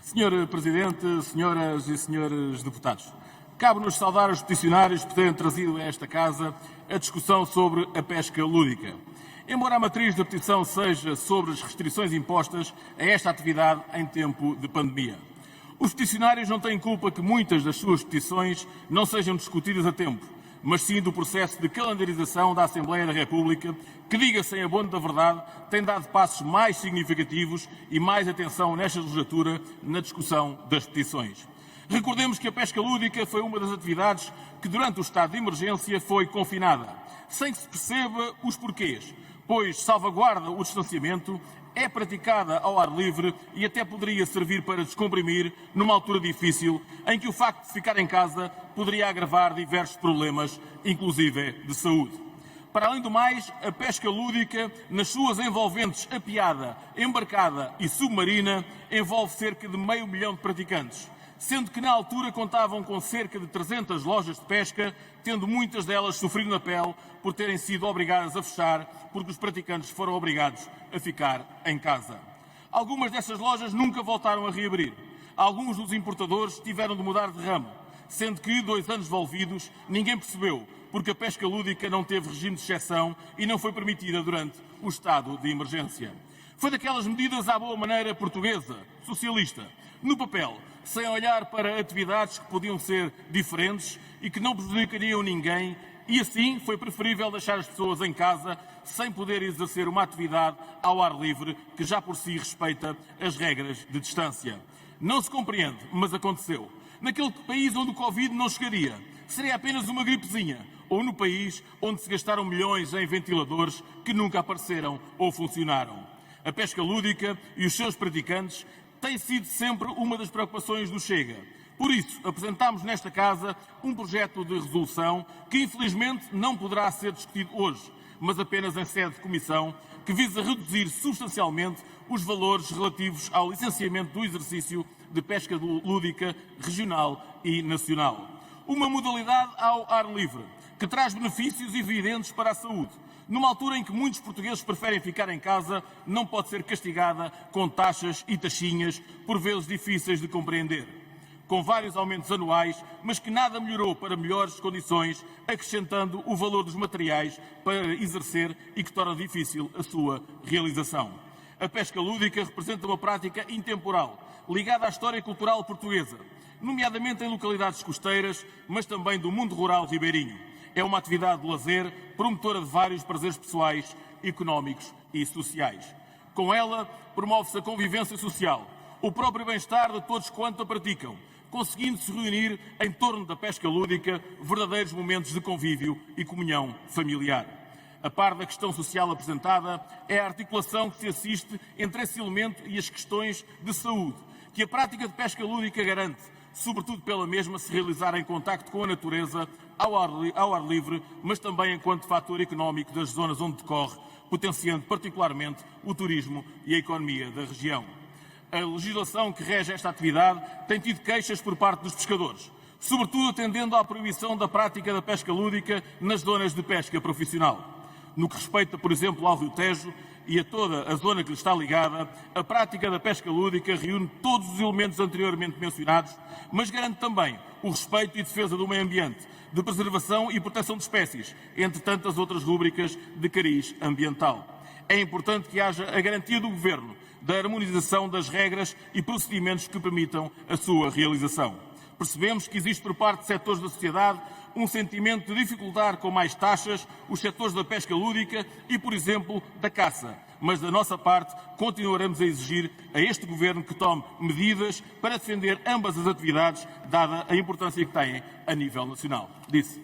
Senhor Presidente, senhoras e senhores deputados, cabe-nos saudar os peticionários por terem trazido a esta Casa a discussão sobre a pesca lúdica. Embora a matriz da petição seja sobre as restrições impostas a esta atividade em tempo de pandemia. Os peticionários não têm culpa que muitas das suas petições não sejam discutidas a tempo, mas sim do processo de calendarização da Assembleia da República, que, diga-se em abono da verdade, tem dado passos mais significativos e mais atenção nesta legislatura na discussão das petições. Recordemos que a pesca lúdica foi uma das atividades que, durante o estado de emergência, foi confinada, sem que se perceba os porquês, pois salvaguarda o distanciamento, é praticada ao ar livre e até poderia servir para descomprimir numa altura difícil em que o facto de ficar em casa poderia agravar diversos problemas, inclusive de saúde. Para além do mais, a pesca lúdica, nas suas envolventes apiada, embarcada e submarina, envolve cerca de 500 mil de praticantes, sendo que na altura contavam com cerca de 300 lojas de pesca, tendo muitas delas sofrido na pele por terem sido obrigadas a fechar, porque os praticantes foram obrigados a ficar em casa. Algumas dessas lojas nunca voltaram a reabrir. Alguns dos importadores tiveram de mudar de ramo, sendo que, 2 anos envolvidos, ninguém percebeu, porque a pesca lúdica não teve regime de exceção e não foi permitida durante o estado de emergência. Foi daquelas medidas à boa maneira portuguesa, socialista, no papel, sem olhar para atividades que podiam ser diferentes e que não prejudicariam ninguém, e assim foi preferível deixar as pessoas em casa sem poder exercer uma atividade ao ar livre que já por si respeita as regras de distância. Não se compreende, mas aconteceu. Naquele país onde o Covid não chegaria, seria apenas uma gripezinha, ou no país onde se gastaram milhões em ventiladores que nunca apareceram ou funcionaram. A pesca lúdica e os seus praticantes têm sido sempre uma das preocupações do Chega. Por isso, apresentámos nesta Casa um projeto de resolução que, infelizmente, não poderá ser discutido hoje, mas apenas em sede de comissão, que visa reduzir substancialmente os valores relativos ao licenciamento do exercício de pesca lúdica regional e nacional. Uma modalidade ao ar livre, que traz benefícios evidentes para a saúde. Numa altura em que muitos portugueses preferem ficar em casa, não pode ser castigada com taxas e taxinhas, por vezes difíceis de compreender, com vários aumentos anuais, mas que nada melhorou para melhores condições, acrescentando o valor dos materiais para exercer e que torna difícil a sua realização. A pesca lúdica representa uma prática intemporal, ligada à história cultural portuguesa, nomeadamente em localidades costeiras, mas também do mundo rural ribeirinho. É uma atividade de lazer, promotora de vários prazeres pessoais, económicos e sociais. Com ela, promove-se a convivência social, o próprio bem-estar de todos quanto a praticam, conseguindo-se reunir em torno da pesca lúdica verdadeiros momentos de convívio e comunhão familiar. A par da questão social apresentada, é a articulação que se assiste entre esse elemento e as questões de saúde, que a prática de pesca lúdica garante, sobretudo pela mesma se realizar em contacto com a natureza, ao ar livre, mas também enquanto fator económico das zonas onde decorre, potenciando particularmente o turismo e a economia da região. A legislação que rege esta atividade tem tido queixas por parte dos pescadores, sobretudo atendendo à proibição da prática da pesca lúdica nas zonas de pesca profissional. No que respeita, por exemplo, ao Rio Tejo e a toda a zona que lhe está ligada, a prática da pesca lúdica reúne todos os elementos anteriormente mencionados, mas garante também o respeito e defesa do meio ambiente, de preservação e proteção de espécies, entre tantas outras rúbricas de cariz ambiental. É importante que haja a garantia do Governo da harmonização das regras e procedimentos que permitam a sua realização. Percebemos que existe por parte de setores da sociedade um sentimento de dificultar com mais taxas os setores da pesca lúdica e, por exemplo, da caça. Mas, da nossa parte, continuaremos a exigir a este Governo que tome medidas para defender ambas as atividades, dada a importância que têm a nível nacional. Disse.